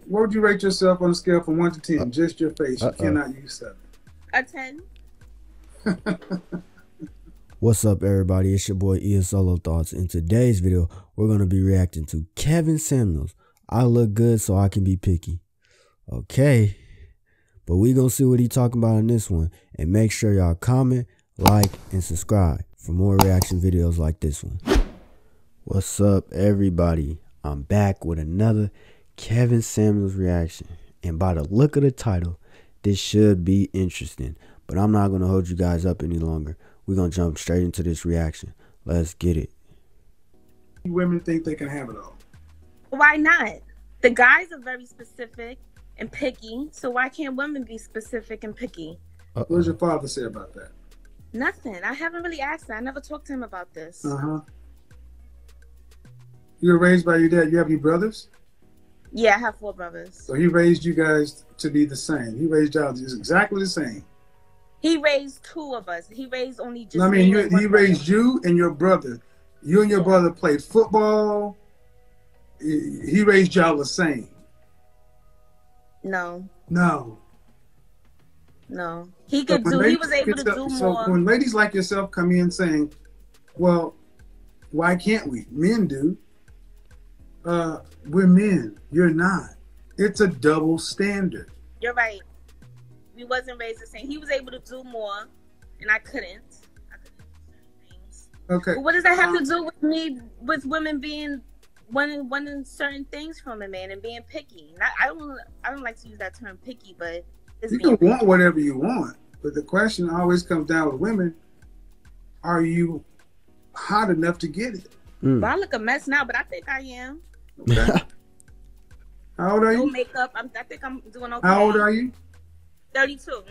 What would you rate yourself on a scale from 1 to 10? Just your face. You cannot use 7. A 10. What's up, everybody? It's your boy Eeryt Solo Thoughts. In today's video, we're going to be reacting to Kevin Samuels. I look good so I can be picky. Okay. But we going to see what he talking about in this one. And make sure y'all comment, like, and subscribe for more reaction videos like this one. What's up, everybody? I'm back with another Kevin Samuels reaction. And by the look of the title, this should be interesting. But I'm not going to hold you guys up any longer. We're going to jump straight into this reaction. Let's get it. Women think they can have it all. Why not? The guys are very specific and picky, so why can't women be specific and picky? What does your father say about that? Nothing. I haven't really asked that. I never talked to him about this. You were raised by your dad. You have any brothers? Yeah, I have 4 brothers. So he raised you guys to be the same. He raised y'all just exactly the same. He raised 2 of us. He raised only just. I mean, he raised you and your brother. You and your brother played football. He raised y'all the same. No. No. No. He could do. He was able to do more. So when ladies like yourself come in saying, "Well, why can't we? Men do." We're men. You're not. It's a double standard. You're right. We wasn't raised the same. He was able to do more, and I couldn't. I couldn't do certain things. Okay. But what does that have to do with me, with women being wanting certain things from a man and being picky? I don't like to use that term picky, but you can want whatever you want. But the question always comes down with women: are you hot enough to get it? Well, I look a mess now, but I think I am. Okay. How old are you? No makeup. I think I'm doing okay. How old are you? 32.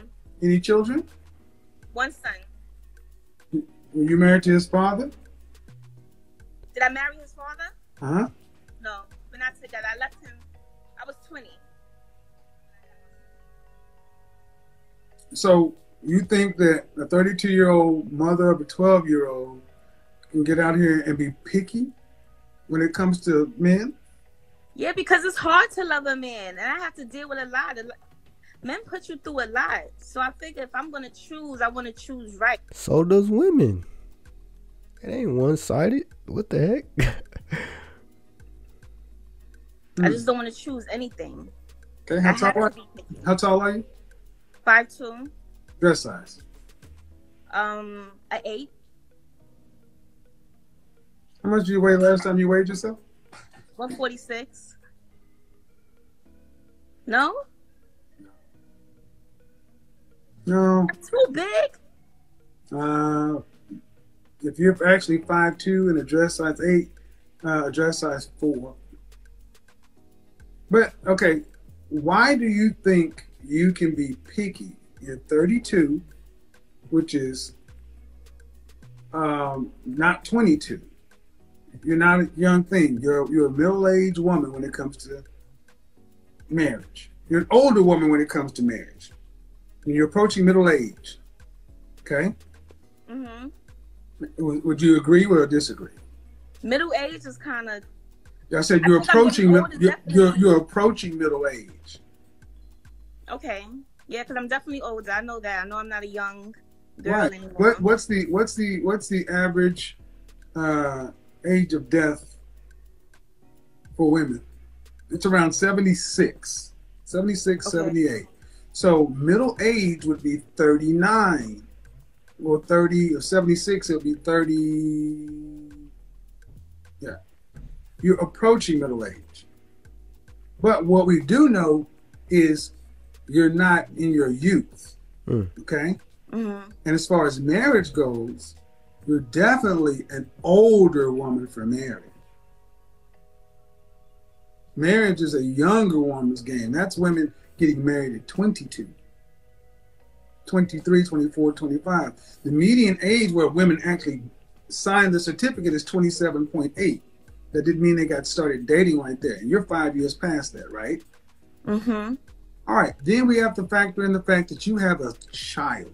Any children? 1 son. Were you married to his father? Did I marry his father? Uh-huh. No, we're not together. I left him. I was 20. So you think that a 32-year-old mother of a 12-year-old can get out here and be picky when it comes to men? Yeah, because it's hard to love a man, and I have to deal with a lot. Men put you through a lot. So I think if I'm going to choose, I want to choose right. So does women. It ain't one-sided. What the heck? I just don't want to choose anything. Okay, how tall are you? 5'2". Dress size? An 8. How much did you weigh last time you weighed yourself? 146. No? No. That's too big. If you're actually 5'2" and a dress size 8, a dress size 4. But okay, why do you think you can be picky? You're 32, which is not 22. You're not a young thing. You're a middle-aged woman when it comes to marriage. You're an older woman when it comes to marriage. And you're approaching middle age. Okay? Mm-hmm. Would you agree or disagree? Middle age is kind of... I said you're approaching you're approaching middle age. Okay. Yeah, because I'm definitely older. I know that. I know I'm not a young girl anymore. What's the average age of death for women? It's around 76, okay. 78. So middle age would be 39, or 30, or 76. It would be 30. Yeah, you're approaching middle age. But what we do know is you're not in your youth. Okay. Mm-hmm. And as far as marriage goes, you're definitely an older woman for marriage. Marriage is a younger woman's game. That's women getting married at 22, 23, 24, 25. The median age where women actually sign the certificate is 27.8. That didn't mean they got started dating right there. And you're 5 years past that, right? Mm-hmm. All right. Then we have to factor in the fact that you have a child,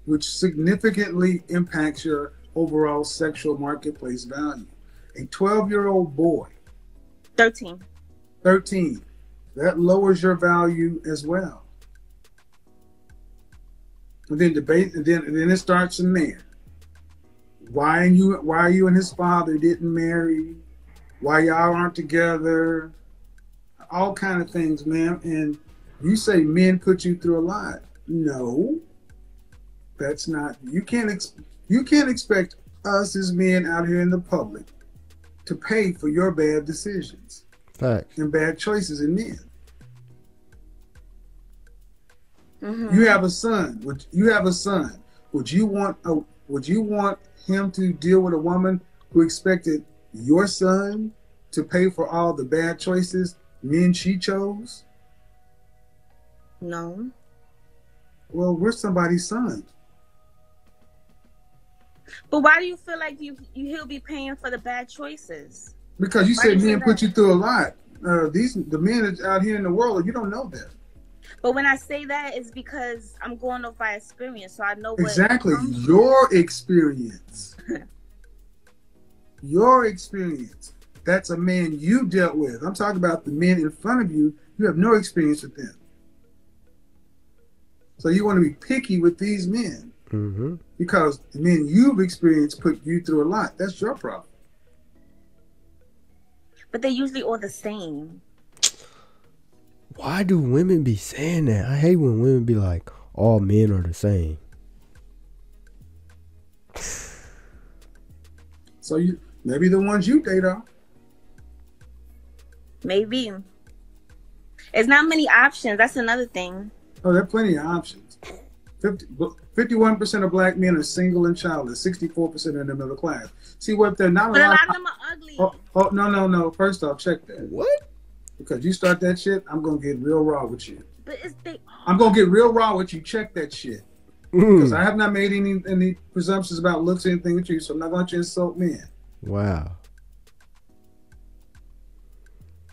which significantly impacts your overall sexual marketplace value. A 12-year-old boy. 13. 13. That lowers your value as well. And then debate, and then it starts from there. Why you and his father didn't marry? Why y'all aren't together? All kind of things, man. And you say men put you through a lot. No, that's not. You can't expect us as men out here in the public to pay for your bad decisions. Fact. And bad choices in men. Mm-hmm. You have a son. Would you want him to deal with a woman who expected your son to pay for all the bad choices men she chose? No. Well, we're somebody's son. But why do you feel like he'll be paying for the bad choices? Because you Why said do you men say put that? you through a lot. The men that's out here in the world, you don't know that. But when I say that, it's because I'm going off by experience, so I know what Exactly. comes Your experience. Your experience. That's a man you dealt with. I'm talking about the men in front of you. You have no experience with them. So you want to be picky with these men. Mm-hmm. Because the men you've experienced put you through a lot. That's your problem. But they're usually all the same. Why do women be saying that? I hate when women be like, all men are the same. So maybe the ones you date are. Maybe. It's not many options. That's another thing. Oh, there are plenty of options. 51% of black men are single and childless. 64% are in the middle class. See what they're not. But a lot of them are ugly. Oh, no. First off, check that. What? Because you start that shit, I'm gonna get real raw with you. But I'm gonna get real raw with you. Check that shit. Because I have not made any presumptions about looks or anything with you, so I'm not going to insult men. Wow.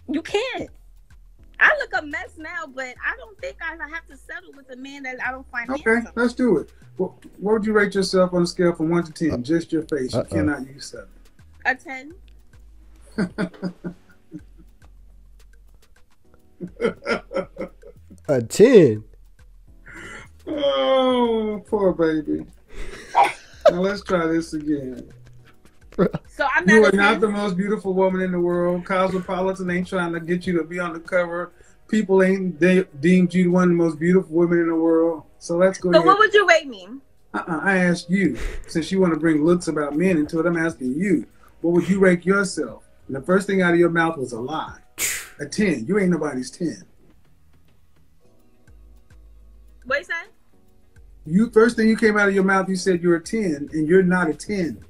You can't. I look a mess now, but I don't think I have to settle with a man that I don't find Okay, handsome. let's do it. What would you rate yourself on a scale from 1 to 10? Just your face. You cannot use 7. A 10. A 10. Oh, poor baby. Now let's try this again. So I'm You not are a 10. not the most beautiful woman in the world. Cosmopolitan ain't trying to get you to be on the cover. People ain't deemed you one of the most beautiful women in the world. So let's go So ahead. what would you rate me? I asked you. Since you want to bring looks about men into it, I'm asking you. What would you rate yourself? And the first thing out of your mouth was a lie. A 10. You ain't nobody's 10. What you say? First thing you came out of your mouth, you said you're a 10, and you're not a 10.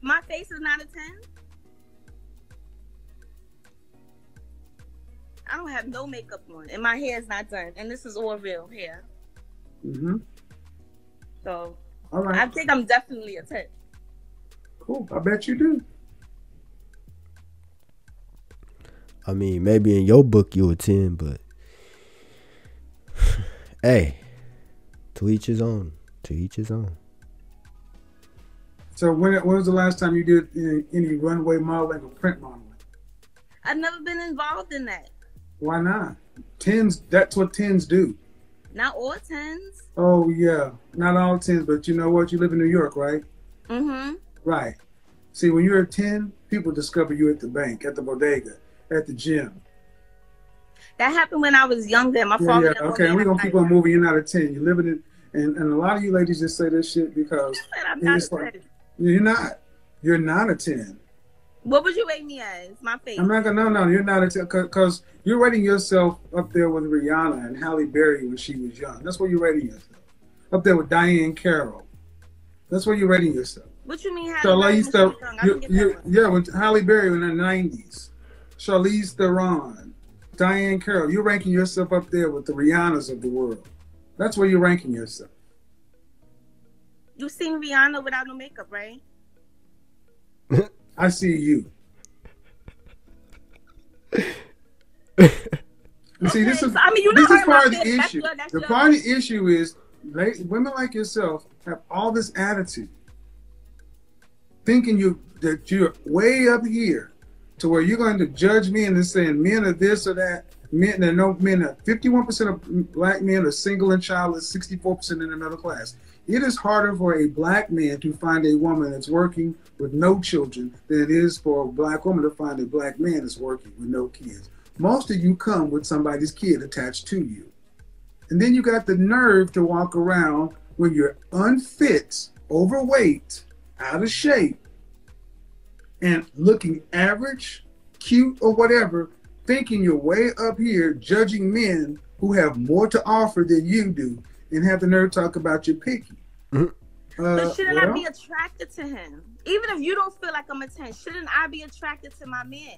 My face is not a 10? I don't have no makeup on, and my hair is not done, and this is all real hair. Mm-hmm. So, All right. I think I'm definitely a 10. Cool. I bet you do. I mean, maybe in your book you a 10, but hey, to each his own. To each his own. So when was the last time you did any runway modeling or print modeling? I've never been involved in that. Why not? 10s, that's what 10s do. Not all 10s. Oh, yeah. Not all 10s, but you know what? You live in New York, right? Mm-hmm. Right. See, when you're a 10, people discover you at the bank, at the bodega, at the gym. That happened when I was younger. My father. Yeah. Okay, and we're going to keep on moving. You're not a 10. You're living in, and a lot of you ladies just say this shit because I'm not it's a like, 10. you're not. You're not a 10. What would you rate me as? My face. I'm not gonna. No, you're not a 10 because you're rating yourself up there with Rihanna and Halle Berry when she was young. That's where you're rating yourself. Up there with Diane Carroll. That's where you're rating yourself. What you mean? Charlize Yeah, with Halle Berry in the 90s. Charlize Theron, Diane Carroll. You're ranking yourself up there with the Rihannas of the world. That's where you're ranking yourself. You seen Rihanna without no makeup, right? I see you. See, this is so, I mean, this is part of my the face. issue. That's The your part of the issue is women like yourself have all this attitude, thinking that you're way up here to where you're going to judge men and saying men are this or that. Men, there are no men. 51% of black men are single and childless. 64% in the middle class. It is harder for a black man to find a woman that's working with no children than it is for a black woman to find a black man that's working with no kids. Most of you come with somebody's kid attached to you. And then you got the nerve to walk around when you're unfit, overweight, out of shape, and looking average, cute, or whatever, thinking you're way up here judging men who have more to offer than you do, and have the nerve to talk about you're picky. But shouldn't I be attracted to him? Even if you don't feel like I'm a 10, shouldn't I be attracted to my man?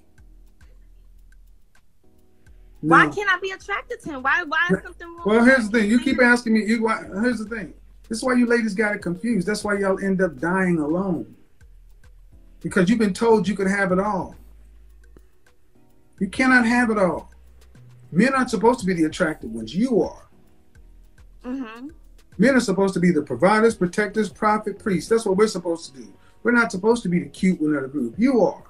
No. Why can't I be attracted to him? Why is something wrong? Well, here's the thing. You keep asking me. Here's the thing. This is why you ladies got it confused. That's why y'all end up dying alone. Because you've been told you could have it all. You cannot have it all. Men aren't supposed to be the attractive ones. You are. Mm-hmm. Men are supposed to be the providers, protectors, prophet, priests. That's what we're supposed to do. We're not supposed to be the cute one of the group. You are.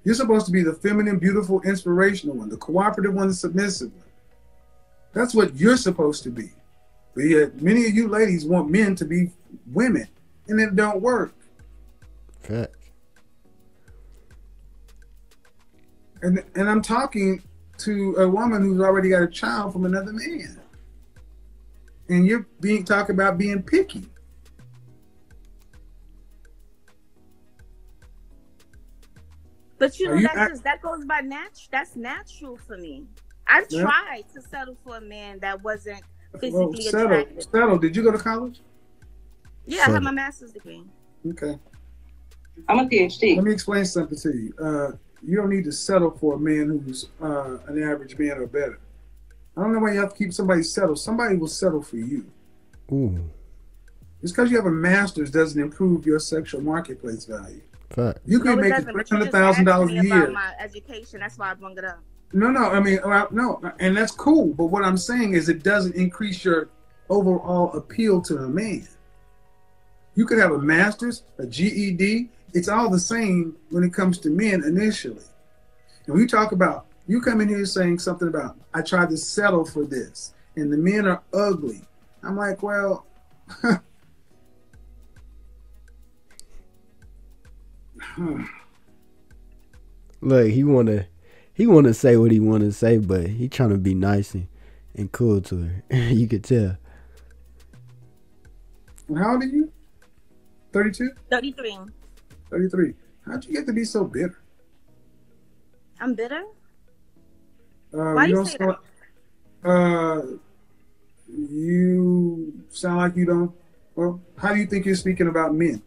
You're supposed to be the feminine, beautiful, inspirational one, the cooperative one, the submissive one. That's what you're supposed to be. But yet, many of you ladies want men to be women, and it don't work. Fact. And I'm talking to a woman who's already got a child from another man. And you're talking about being picky. But you know, that goes by natural. That's natural for me. I've tried to settle for a man that wasn't physically attractive. Settle. Did you go to college? Yeah, I have my master's degree. Okay. I'm a PhD. Let me explain something to you. You don't need to settle for a man who's an average man or better. I don't know why you have to keep somebody settled. Somebody will settle for you. Ooh. Just because you have a master's doesn't improve your sexual marketplace value. Fact. You can make $300,000 a year. About my education. That's why I brought it up. No. I mean, no, and that's cool. But what I'm saying is, it doesn't increase your overall appeal to a man. You could have a master's, a GED. It's all the same when it comes to men initially. And we talk about, you come in here saying something about, I tried to settle for this, and the men are ugly. I'm like, well, look, he wanna say what he wanna say, but he trying to be nice and cool to her. You could tell. And how old are you? 32? 33. 33. How'd you get to be so bitter? I'm bitter? Why you say that? You sound like you don't. Well, how do you think you're speaking about men?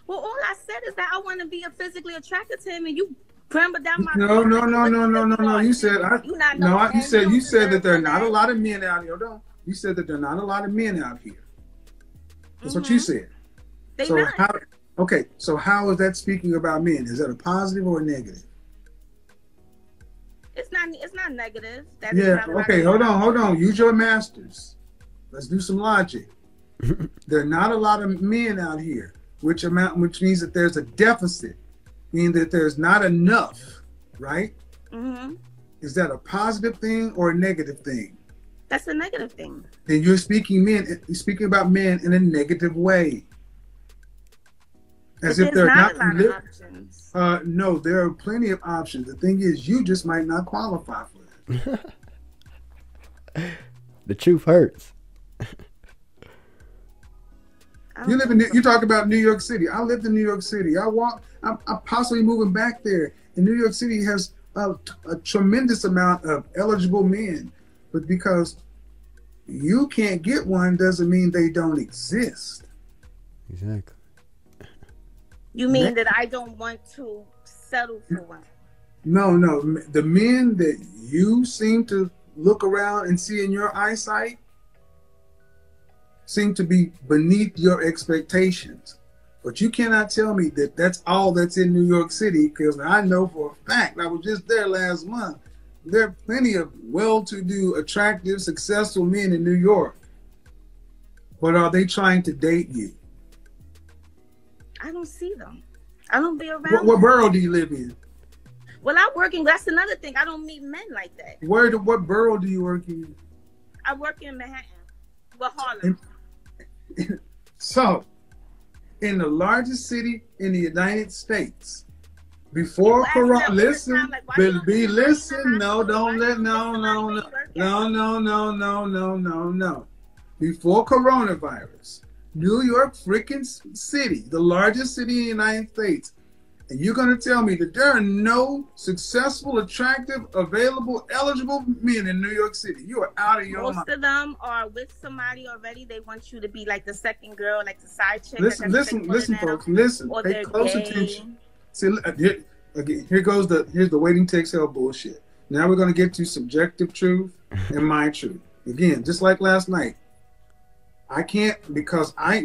Well, all I said is that I want to be physically attracted to him, and you bring down my. No. You said you said that there are not a lot of men out here. No, you said that there are not a lot of men out here. That's what you said. So how is that speaking about men? Is that a positive or a negative? It's not negative. Okay. Hold on. Use your masters. Let's do some logic. There are not a lot of men out here, which means that there's a deficit, meaning that there's not enough, right? Mm-hmm. Is that a positive thing or a negative thing? That's a negative thing. Then you're speaking about men in a negative way. As if there are not a lot of options. No, there are plenty of options. The thing is, you just might not qualify for that. The truth hurts. You talk about New York City. I lived in New York City. I'm possibly moving back there. And New York City has a tremendous amount of eligible men. But because you can't get one doesn't mean they don't exist. Exactly. You mean that I don't want to settle for one? No. The men that you seem to look around and see in your eyesight seem to be beneath your expectations. But you cannot tell me that that's all that's in New York City, because I know for a fact, I was just there last month, there are plenty of well-to-do, attractive, successful men in New York. But are they trying to date you? I don't see them. I don't be around. What borough do you live in? Well, I'm working. That's another thing. I don't meet men like that. What borough do you work in? I work in Manhattan. Well, Harlem. So, in the largest city in the United States, before Corona, listen, listen, no, don't let, no. Before coronavirus, New York freaking City, the largest city in the United States, and you're going to tell me that there are no successful, attractive, available, eligible men in New York City? You are out of your mind. Most of them are with somebody already. They want you to be like the second girl, like the side chick. Listen, folks, listen. Pay close attention. See, here's the waiting to exhale bullshit. Now we're going to get to subjective truth and my truth. Again, just like last night. I can't because I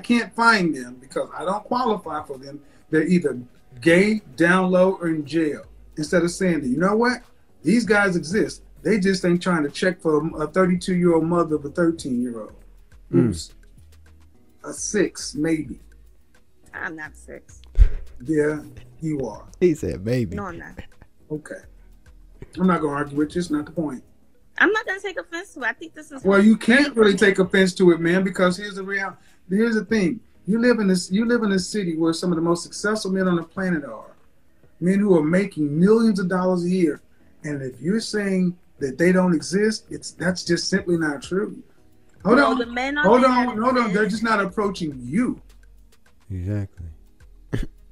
can't find them because I don't qualify for them. They're either gay, down low, or in jail. Instead of saying that, you know what? These guys exist. They just ain't trying to check for a 32-year-old mother of a 13-year-old. Who's a 6, maybe. I'm not 6. Yeah, you are. He said maybe. No, I'm not. Okay. I'm not going to argue with you. It's not the point. I'm not going to take offense to it. I think this is... Well, you can't really take offense to it, man, because here's the reality. Here's the thing. You live in a city where some of the most successful men on the planet are. Men who are making millions of dollars a year. And if you're saying that they don't exist, that's just simply not true. Hold on. They're just not approaching you. Exactly.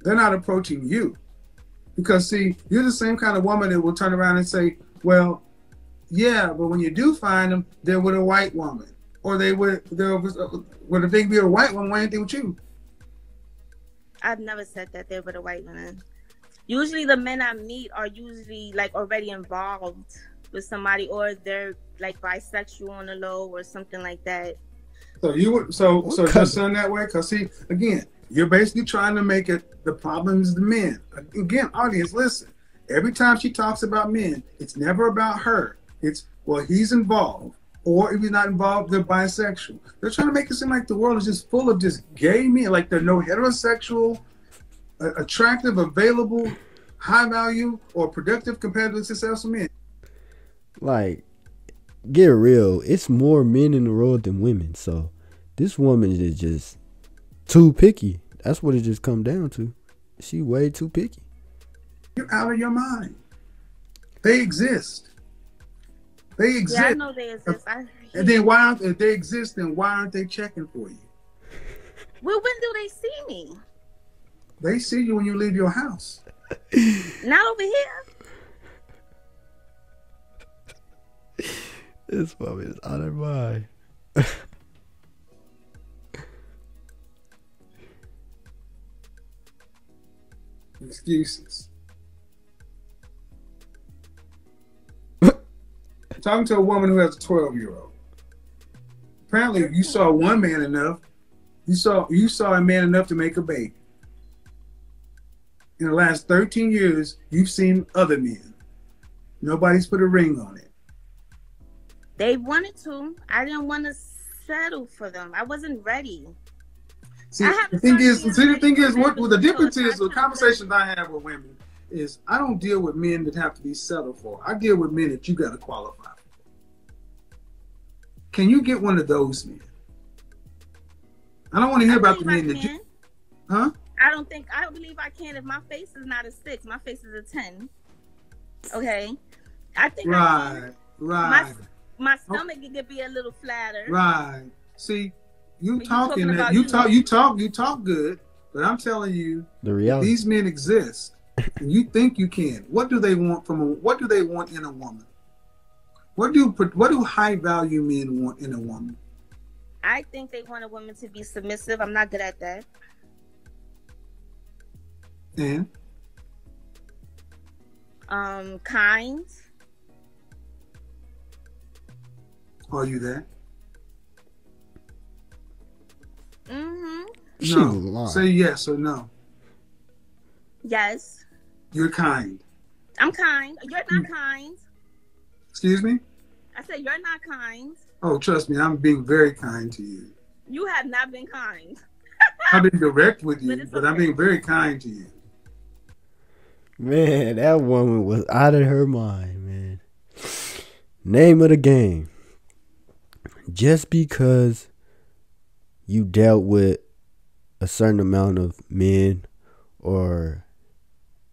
They're not approaching you. Because, see, you're the same kind of woman that will turn around and say, well, yeah, but when you do find them, they're with a white woman. Or if they be a white woman, why ain't they with you? I've never said that they're with a white woman. Usually the men I meet are usually like already involved with somebody, or they're like bisexual on the low or something like that. So just on that way? Because see, again, you're basically trying to make it the problem is the men. Again, audience, listen. Every time she talks about men, it's never about her. It's, well, he's involved. Or if he's not involved, they're bisexual. They're trying to make it seem like the world is just full of just gay men. Like there are no heterosexual, attractive, available, high value, or productive, competitive, successful men. Like, get real. It's more men in the world than women. So this woman is just too picky. That's what it just comes down to. She way too picky. You're out of your mind. They exist. They exist. Yeah, I know they exist. And then if they exist, then why aren't they checking for you? Well, when do they see me? They see you when you leave your house. Not over here. This woman is out of mind. Excuses. Talking to a woman who has a 12-year-old. Apparently, you saw one man enough. You saw a man enough to make a baby. In the last 13 years, you've seen other men. Nobody's put a ring on it. They wanted to. I didn't want to settle for them. I wasn't ready. See, the thing is, what the difference is, the conversations I have with women is I don't deal with men that have to be settled for. I deal with men that you got to qualify for. Can you get one of those men? I don't want to hear about the men that you... Huh? I believe I can if my face is not a 6. My face is a 10. Okay? I think Right. My stomach could be a little flatter. Right. See, you talk good, but I'm telling you, the reality. These men exist, and you think you can. What do they want what do they want in a woman? What do high value men want in a woman? I think they want a woman to be submissive. I'm not good at that. And? Kind. Are you that? Mm-hmm. No. Say yes or no. Yes. You're kind. I'm kind. You're not kind. Excuse me? I said you're not kind. Oh, trust me, I'm being very kind to you. You have not been kind. I've been direct with you, but I'm being very kind to you. Man, that woman was out of her mind, man. Name of the game. Just because you dealt with a certain amount of men or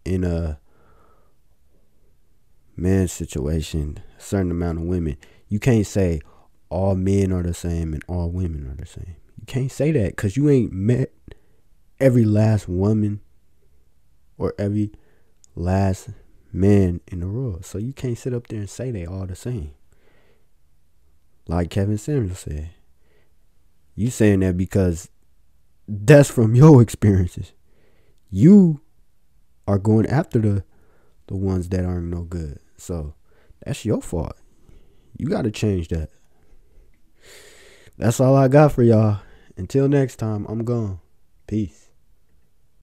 in a man's situation, a certain amount of women, you can't say all men are the same and all women are the same. You can't say that because you ain't met every last woman or every last man in the world. So you can't sit up there and say they all the same. Like Kevin Samuels said. You saying that because that's from your experiences. You are going after the ones that aren't no good. So that's your fault. You got to change that. That's all I got for y'all. Until next time, I'm gone. Peace.